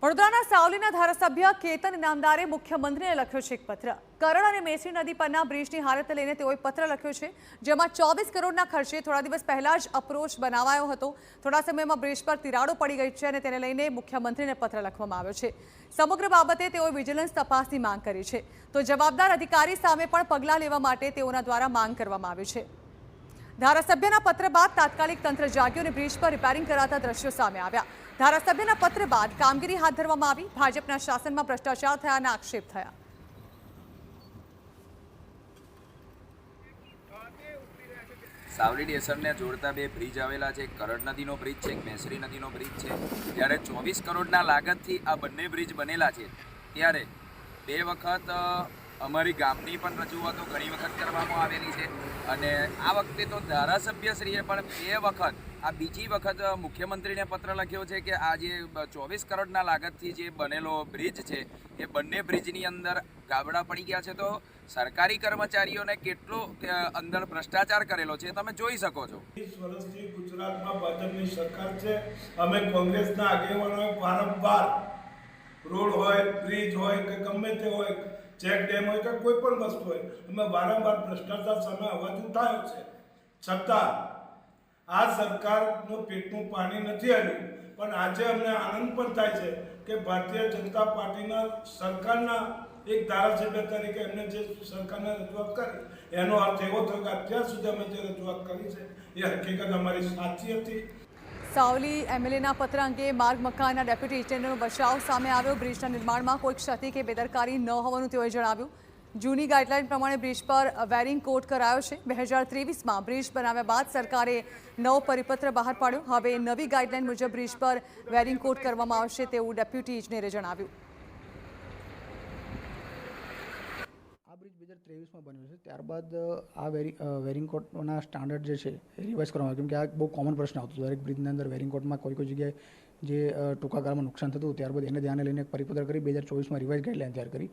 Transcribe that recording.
વડોદરાના સાવલીના ધારાસભ્ય કેતન ઇનામદારે મુખ્યમંત્રીને લખ્યો છે એક પત્ર। કરણ અને મેસી નદી પરના બ્રિજની હાલત લઈને તેઓએ પત્ર લખ્યો છે, જેમાં 24 કરોડના ખર્ચે થોડા દિવસ પહેલા જ અપ્રોચ બનાવાયો હતો। થોડા સમયમાં બ્રિજ પર તિરાડો પડી ગઈ છે અને તેને લઈને મુખ્યમંત્રીને પત્ર લખવામાં આવ્યો છે। સમગ્ર બાબતે તેઓએ વિજિલન્સ તપાસની માંગ કરી છે, તો જવાબદાર અધિકારી સામે પણ પગલાં લેવા માટે તેઓના દ્વારા માંગ કરવામાં આવી છે। ધારાસભ્યના પત્ર બાદ તાત્કાલિક તંત્ર જાગ્યું અને બ્રિજ પર રિપેરિંગ કરાતા દ્રશ્યો સામે આવ્યા। ધારાસભ્યના પત્ર બાદ કામગીરી હાથ ધરવામાં આવી। ભાજપના શાસનમાં ભ્રષ્ટાચાર થયાના આક્ષેપ થયા। સાવલી સ્ટેશનને જોડતા બે બ્રિજ આવેલા છે। કરણ નદીનો બ્રિજ છે, મેસરી નદીનો બ્રિજ છે। ત્યારે 24 કરોડના લાગતથી આ બંને બ્રિજ બનેલા છે। ત્યારે બે વખત અમારી ગામની પણ રજૂઆતો ઘણી વખત કરવામાં આવેલી છે અને આ વખતે તો ધારાસભ્યશ્રીએ પણ બે વખત આ બીજી વખત મુખ્યમંત્રીને પત્ર લખ્યો છે કે આ જે 24 કરોડના લાગતથી જે બનેલો બ્રિજ છે એ બંને બ્રિજની અંદર ગાબડા પડી ગયા છે। તો સરકારી કર્મચારીઓને કેટલો અંદર ભ્રષ્ટાચાર કરેલો છે તમે જોઈ શકો છો। 20 વર્ષથી ગુજરાતમાં ભાજપની સરકાર છે। અમે કોંગ્રેસના આગેવાનોએ વારંવાર રોડ હોય, બ્રિજ હોય કે ગમે તે હોય, ચેક ડેમ હોય કે કોઈ પણ વસ્તુ હોય, અમે વારંવાર ભ્રષ્ટાચાર સામે અવાજ ઉઠાવ્યો છે। છતાં આ સરકારનું પેટનું પાણી નથી આવ્યું। પણ આજે અમને આનંદ પણ થાય છે કે ભારતીય જનતા પાર્ટીના સરકારના એક ધારાસભ્ય તરીકે એમને જે સરકારને રજૂઆત કરી એનો અર્થ એવો થયો કે અત્યાર સુધી અમે જે રજૂઆત કરી છે એ હકીકત અમારી સાચી હતી। સાવલી એમએલએના પત્ર અંગે માર્ગ મકાનના ડેપ્યુટી ઇજનેરનો બચાવ સામે આવ્યો। બ્રિજના નિર્માણમાં કોઈ ક્ષતિ કે બેદરકારી ન હોવાનું તેઓએ જણાવ્યું। જૂની ગાઈડલાઈન પ્રમાણે બ્રિજ પર વેરિંગ કોટ કરાયો છે। 2023માં બ્રિજ બનાવ્યા બાદ સરકારે નવો પરિપત્ર બહાર પાડ્યો। હવે નવી ગાઈડલાઈન મુજબ બ્રિજ પર વેરિંગ કોટ કરવામાં આવશે તેવું ડેપ્યુટી ઇજનેરે જણાવ્યું। આ બ્રિજ 2023માં બન્યો છે, ત્યારબાદ આ વેરિંગ કોટના સ્ટાન્ડર્ડ જે છે એ રિવાઇઝ કરવામાં આવ્યું, કેમ કે આ બહુ કોમન પ્રશ્ન આવતો હતો દરેક બ્રિજની અંદર વેરિંગ કોટમાં કોઈ જગ્યાએ જે ટૂંકા ગાળામાં નુકસાન થતું, ત્યારબાદ એને ધ્યાને લઈને એક પરિપત્ર કરી 2024માં રિવાઇઝ ગાઈડલાઇન તૈયાર કરી।